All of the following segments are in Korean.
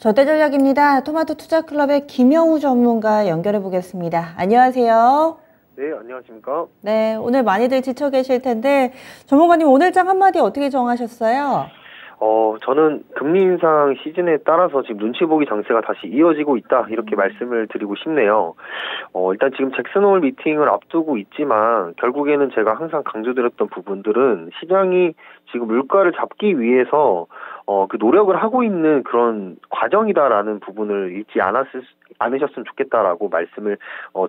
저대전략입니다. 토마토 투자클럽의 김영우 전문가 연결해 보겠습니다. 안녕하세요. 네, 안녕하십니까? 네, 오늘 많이들 지쳐 계실 텐데 전문가님 오늘 장 한마디 어떻게 정하셨어요? 저는 금리 인상 시즌에 따라서 지금 눈치 보기 장세가 다시 이어지고 있다, 이렇게 말씀을 드리고 싶네요. 일단 지금 잭슨홀 미팅을 앞두고 있지만 결국에는 제가 항상 강조드렸던 부분들은 시장이 지금 물가를 잡기 위해서 그 노력을 하고 있는 그런 과정이다라는 부분을 잊지 않으셨으면 좋겠다라고 말씀을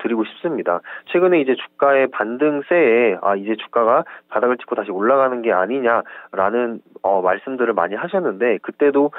드리고 싶습니다. 최근에 이제 주가의 반등세에 이제 주가가 바닥을 찍고 다시 올라가는 게 아니냐라는 말씀들을 많이 하셨는데, 그때도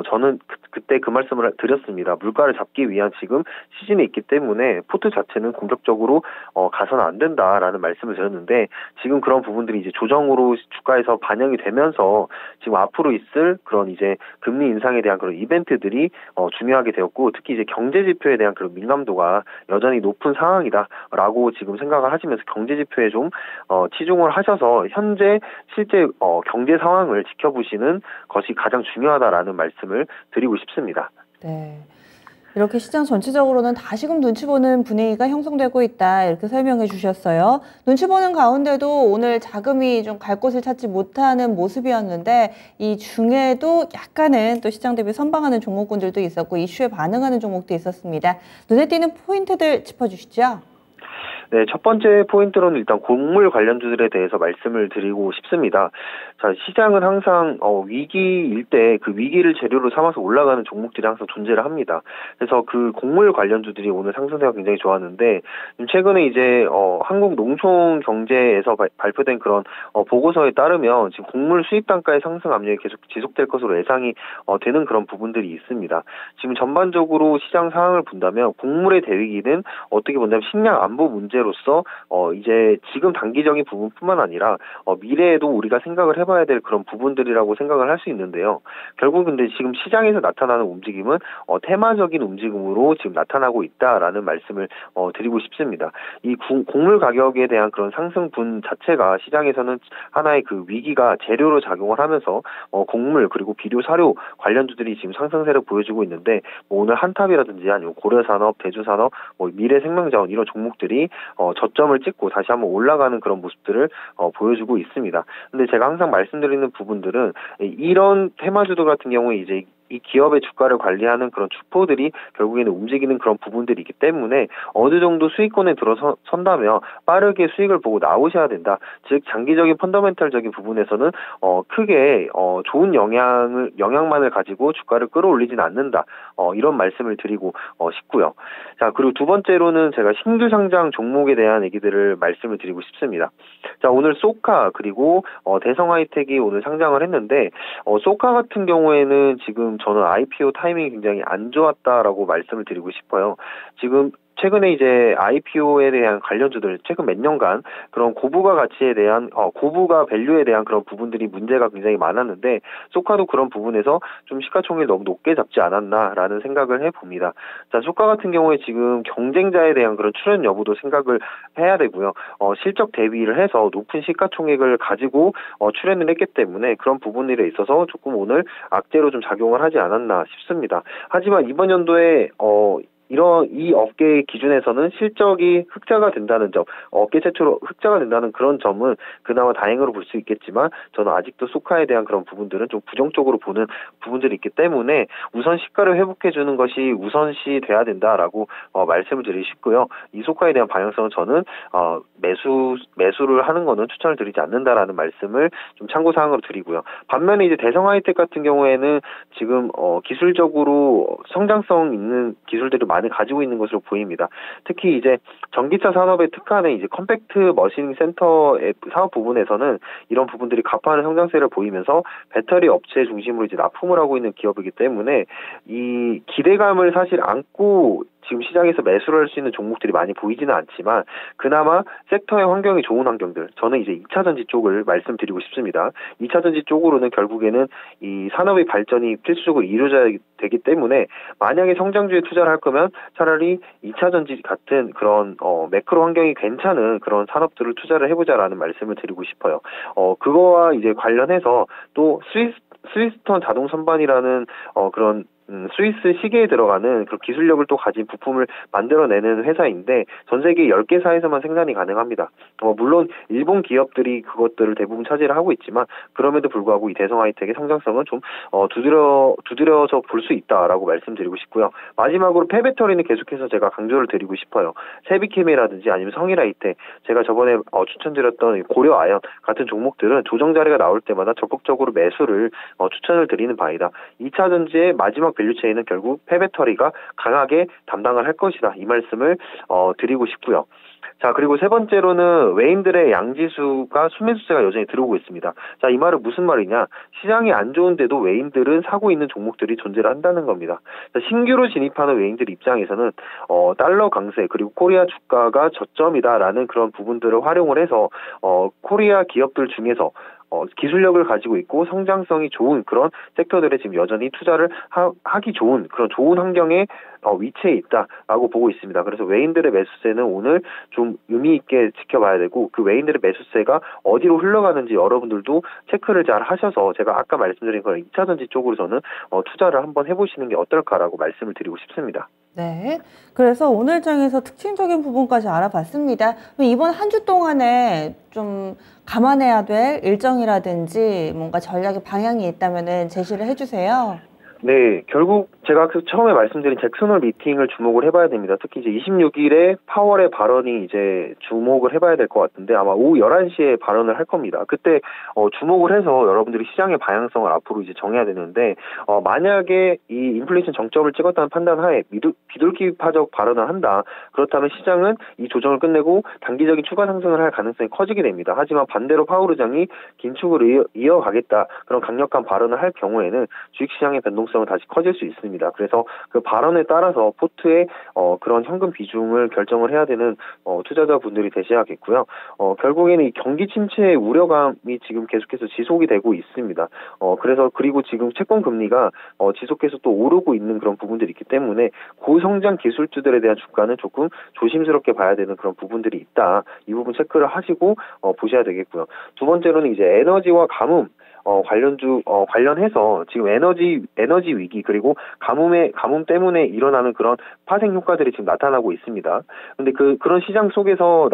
저는 그때 그 말씀을 드렸습니다. 물가를 잡기 위한 지금 시즌에 있기 때문에 포트 자체는 공격적으로 가서는 안 된다라는 말씀을 드렸는데, 지금 그런 부분들이 이제 조정으로 주가에서 반영이 되면서 지금 앞으로 있을 그런 이제 금리 인상에 대한 그런 이벤트들이 중요하게 되었고, 특히 이제 경제 지표에 대한 그런 민감도가 여전히 높은 상황이다라고 지금 생각을 하시면서 경제 지표에 좀 치중을 하셔서 현재 실제 경제 상황을 지켜보시는 것이 가장 중요하다라는 말씀을 드리고 싶습니다. 네. 이렇게 시장 전체적으로는 다시금 눈치 보는 분위기가 형성되고 있다, 이렇게 설명해 주셨어요. 눈치 보는 가운데도 오늘 자금이 좀 갈 곳을 찾지 못하는 모습이었는데, 이 중에도 약간은 또 시장 대비 선방하는 종목군들도 있었고 이슈에 반응하는 종목도 있었습니다. 눈에 띄는 포인트들 짚어주시죠. 네, 첫 번째 포인트로는 일단 곡물 관련주들에 대해서 말씀을 드리고 싶습니다. 자, 시장은 항상 위기일 때 그 위기를 재료로 삼아서 올라가는 종목들이 항상 존재를 합니다. 그래서 그 곡물 관련주들이 오늘 상승세가 굉장히 좋았는데, 최근에 이제 한국농촌경제에서 발표된 그런 보고서에 따르면 지금 곡물 수입 단가의 상승 압력이 계속 지속될 것으로 예상이 되는 그런 부분들이 있습니다. 지금 전반적으로 시장 상황을 본다면 곡물의 대위기는 어떻게 본다면 식량 안보 문제로서 이제 지금 단기적인 부분뿐만 아니라 미래에도 우리가 생각을 해봐야 될 그런 부분들이라고 생각을 할 수 있는데요. 결국 근데 지금 시장에서 나타나는 움직임은 테마적인 움직임으로 지금 나타나고 있다라는 말씀을 드리고 싶습니다. 이 곡물 가격에 대한 그런 상승분 자체가 시장에서는 하나의 그 위기가 재료로 작용을 하면서 곡물 그리고 비료 사료 관련주들이 지금 상승세를 보여주고 있는데, 오늘 한탑이라든지 아니면 고려산업, 대주산업, 미래생명자원 이런 종목들이 저점을 찍고 다시 한번 올라가는 그런 모습들을 보여주고 있습니다. 근데 제가 항상 말씀드리는 부분들은 이런 테마주들 같은 경우에 이제 이 기업의 주가를 관리하는 그런 주포들이 결국에는 움직이는 그런 부분들이기 때문에 어느 정도 수익권에 들어선다면 빠르게 수익을 보고 나오셔야 된다. 즉 장기적인 펀더멘탈적인 부분에서는 크게 좋은 영향만을 가지고 주가를 끌어올리지는 않는다. 이런 말씀을 드리고 싶고요. 자, 그리고 두 번째로는 제가 신규 상장 종목에 대한 얘기들을 말씀을 드리고 싶습니다. 자, 오늘 소카 그리고 대성하이텍이 오늘 상장을 했는데, 소카 같은 경우에는 지금 저는 IPO 타이밍이 굉장히 안 좋았다라고 말씀을 드리고 싶어요. 지금 최근에 이제 IPO에 대한 관련주들 최근 몇 년간 그런 고부가 가치에 대한 고부가 밸류에 대한 그런 부분들이 문제가 굉장히 많았는데, 소카도 그런 부분에서 좀 시가총액을 너무 높게 잡지 않았나라는 생각을 해봅니다. 자, 소카 같은 경우에 지금 경쟁자에 대한 그런 출연 여부도 생각을 해야 되고요. 실적 대비를 해서 높은 시가총액을 가지고 출연을 했기 때문에 그런 부분들에 있어서 조금 오늘 악재로 좀 작용을 하지 않았나 싶습니다. 하지만 이번 연도에 이 업계의 기준에서는 실적이 흑자가 된다는 점, 업계 최초로 흑자가 된다는 그런 점은 그나마 다행으로 볼 수 있겠지만, 저는 아직도 소카에 대한 그런 부분들은 좀 부정적으로 보는 부분들이 있기 때문에 우선 시가를 회복해주는 것이 우선시 돼야 된다라고 말씀을 드리고 싶고요. 이 소카에 대한 방향성은 저는 매수를 하는 거는 추천을 드리지 않는다라는 말씀을 좀 참고사항으로 드리고요. 반면에 이제 대성하이텍 같은 경우에는 지금 기술적으로 성장성 있는 기술들이 많이 가지고 있는 것으로 보입니다. 특히 이제 전기차 산업에 특화된 이제 컴팩트 머신 센터의 사업 부분에서는 이런 부분들이 가파른 성장세를 보이면서 배터리 업체 중심으로 이제 납품을 하고 있는 기업이기 때문에 이 기대감을 사실 안고 지금 시장에서 매수를 할 수 있는 종목들이 많이 보이지는 않지만, 그나마 섹터의 환경이 좋은 환경들, 저는 이제 2차전지 쪽을 말씀드리고 싶습니다. 2차전지 쪽으로는 결국에는 이 산업의 발전이 필수적으로 이루어져야 되기 때문에, 만약에 성장주에 투자를 할 거면 차라리 2차전지 같은 그런 매크로 환경이 괜찮은 그런 산업들을 투자를 해보자라는 말씀을 드리고 싶어요. 그거와 이제 관련해서 또 스위스턴 자동 선반이라는 그런 스위스 시계에 들어가는 그런 기술력을 또 가진 부품을 만들어내는 회사인데 전 세계 10개사에서만 생산이 가능합니다. 물론 일본 기업들이 그것들을 대부분 차지를 하고 있지만 그럼에도 불구하고 이 대성 하이텍의 성장성은 좀 두드려서 볼 수 있다라고 말씀드리고 싶고요. 마지막으로 폐배터리는 계속해서 제가 강조를 드리고 싶어요. 세비케미라든지 아니면 성일하이텍, 제가 저번에 추천드렸던 고려아연 같은 종목들은 조정 자리가 나올 때마다 적극적으로 매수를 추천을 드리는 바이다. 2차 전지의 마지막 밸류체인은 결국 폐배터리가 강하게 담당을 할 것이다. 이 말씀을 드리고 싶고요. 자, 그리고 세 번째로는 외인들의 양지수가 순매수세가 여전히 들어오고 있습니다. 자, 이 말은 무슨 말이냐? 시장이 안 좋은데도 외인들은 사고 있는 종목들이 존재를 한다는 겁니다. 자, 신규로 진입하는 외인들 입장에서는 달러 강세 그리고 코리아 주가가 저점이다라는 그런 부분들을 활용을 해서 코리아 기업들 중에서 기술력을 가지고 있고 성장성이 좋은 그런 섹터들에 지금 여전히 투자를 하기 좋은 그런 좋은 환경에 위치해 있다라고 보고 있습니다. 그래서 외인들의 매수세는 오늘 좀 의미 있게 지켜봐야 되고 그 외인들의 매수세가 어디로 흘러가는지 여러분들도 체크를 잘 하셔서 제가 아까 말씀드린 그런 2차 전지 쪽으로서는 투자를 한번 해보시는 게 어떨까라고 말씀을 드리고 싶습니다. 네. 그래서 오늘 장에서 특징적인 부분까지 알아봤습니다. 이번 한 주 동안에 좀 감안해야 될 일정이라든지 뭔가 전략의 방향이 있다면 제시를 해주세요. 네, 결국 제가 처음에 말씀드린 잭슨홀 미팅을 주목을 해봐야 됩니다. 특히 이제 26일에 파월의 발언이 이제 주목을 해봐야 될 것 같은데 아마 오후 11시에 발언을 할 겁니다. 그때 주목을 해서 여러분들이 시장의 방향성을 앞으로 이제 정해야 되는데 만약에 이 인플레이션 정점을 찍었다는 판단하에 비둘기파적 발언을 한다. 그렇다면 시장은 이 조정을 끝내고 단기적인 추가 상승을 할 가능성이 커지게 됩니다. 하지만 반대로 파월 의장이 긴축을 이어가겠다. 그런 강력한 발언을 할 경우에는 주식시장의 변동성은 다시 커질 수 있습니다. 그래서 그 발언에 따라서 포트의 그런 현금 비중을 결정을 해야 되는 투자자분들이 되셔야겠고요. 결국에는 이 경기 침체의 우려감이 지금 계속해서 지속이 되고 있습니다. 그래서 그리고 지금 채권 금리가 지속해서 또 오르고 있는 그런 부분들이 있기 때문에 고성장 기술주들에 대한 주가는 조금 조심스럽게 봐야 되는 그런 부분들이 있다. 이 부분 체크를 하시고 보셔야 되겠고요. 두 번째로는 이제 에너지와 가뭄 관련해서 지금 에너지 위기 그리고 가뭄 때문에 일어나는 그런 파생 효과들이 지금 나타나고 있습니다. 근데 그런 시장 속에서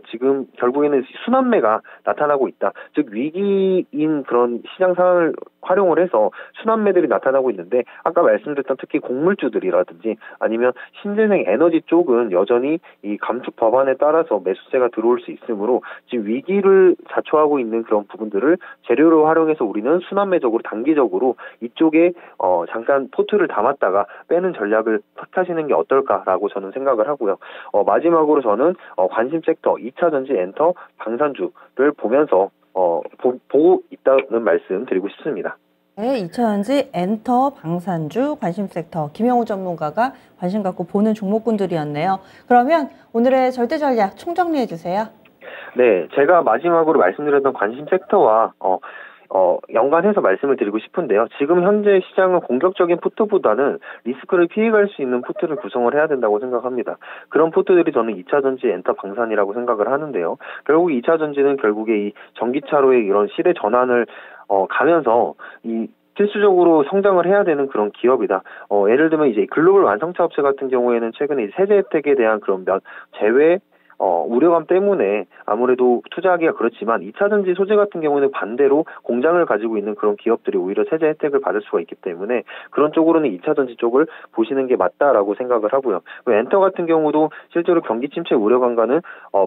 지금 결국에는 순환매가 나타나고 있다. 즉 위기인 그런 시장 상황을 활용을 해서 순환매들이 나타나고 있는데 아까 말씀드렸던 특히 곡물주들이라든지 아니면 신재생 에너지 쪽은 여전히 이 감축 법안에 따라서 매수세가 들어올 수 있으므로 지금 위기를 자초하고 있는 그런 부분들을 재료로 활용해서 우리는 순환매적으로 단기적으로 이쪽에 잠깐 포트를 담았다가 빼는 전략을 택하시는 게 어떨까라고 저는 생각을 하고요. 마지막으로 저는 관심 섹터 2차 전지 엔터 방산주를 보면서 보고 있다는 말씀 드리고 싶습니다. 네, 2차 전지 엔터 방산주 관심 섹터 김영우 전문가가 관심 갖고 보는 종목군들이었네요. 그러면 오늘의 절대 전략 총정리해 주세요. 네, 제가 마지막으로 말씀드렸던 관심 섹터와 연관해서 말씀을 드리고 싶은데요. 지금 현재 시장은 공격적인 푸트보다는 리스크를 피해갈 수 있는 푸트를 구성을 해야 된다고 생각합니다. 그런 푸트들이 저는 2차 전지 엔터 방산이라고 생각을 하는데요. 결국 2차 전지는 결국에 이 전기차로의 이런 시대 전환을 가면서 이 필수적으로 성장을 해야 되는 그런 기업이다. 예를 들면 이제 글로벌 완성차 업체 같은 경우에는 최근에 세제 혜택에 대한 그런 제외 우려감 때문에 아무래도 투자하기가 그렇지만 2차 전지 소재 같은 경우는 반대로 공장을 가지고 있는 그런 기업들이 오히려 세제 혜택을 받을 수가 있기 때문에 그런 쪽으로는 2차 전지 쪽을 보시는 게 맞다라고 생각을 하고요. 엔터 같은 경우도 실제로 경기 침체 우려감과는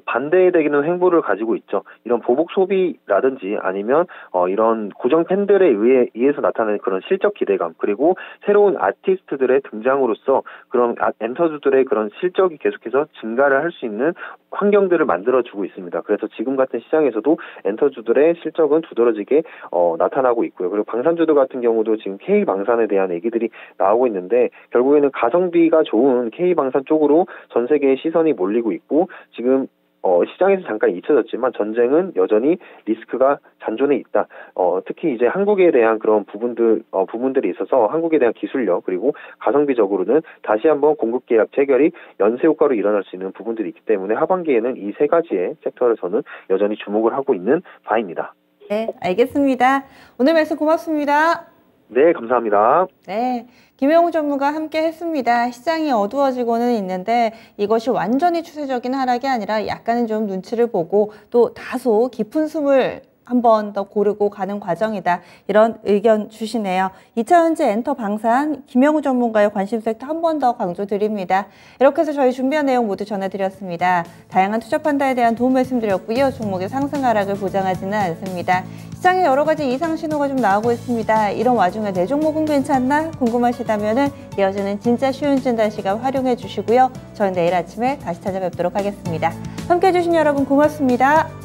반대되는 행보를 가지고 있죠. 이런 보복 소비라든지 아니면 이런 고정 팬들에 의해서 나타나는 그런 실적 기대감 그리고 새로운 아티스트들의 등장으로써 그런 엔터주들의 그런 실적이 계속해서 증가를 할 수 있는 환경들을 만들어주고 있습니다. 그래서 지금 같은 시장에서도 엔터주들의 실적은 두드러지게 나타나고 있고요. 그리고 방산주들 같은 경우도 지금 K방산에 대한 얘기들이 나오고 있는데 결국에는 가성비가 좋은 K방산 쪽으로 전 세계의 시선이 몰리고 있고 지금 시장에서 잠깐 잊혀졌지만 전쟁은 여전히 리스크가 잔존해 있다. 특히 이제 한국에 대한 그런 부분들이 있어서 한국에 대한 기술력 그리고 가성비적으로는 다시 한번 공급 계약 체결이 연쇄 효과로 일어날 수 있는 부분들이 있기 때문에 하반기에는 이 세 가지의 섹터를 저는 여전히 주목을 하고 있는 바입니다. 네, 알겠습니다. 오늘 말씀 고맙습니다. 네, 감사합니다. 네, 김영우 전무가 함께 했습니다. 시장이 어두워지고는 있는데 이것이 완전히 추세적인 하락이 아니라 약간은 좀 눈치를 보고 또 다소 깊은 숨을 한 번 더 고르고 가는 과정이다. 이런 의견 주시네요. 2차 현재 엔터 방산 김영우 전문가의 관심 섹터 한 번 더 강조드립니다. 이렇게 해서 저희 준비한 내용 모두 전해드렸습니다. 다양한 투자 판단에 대한 도움 말씀드렸고요. 종목의 상승 하락을 보장하지는 않습니다. 시장에 여러 가지 이상 신호가 좀 나오고 있습니다. 이런 와중에 내 종목은 괜찮나 궁금하시다면 이어지는 진짜 쉬운 진단 시간 활용해 주시고요. 저는 내일 아침에 다시 찾아뵙도록 하겠습니다. 함께해 주신 여러분 고맙습니다.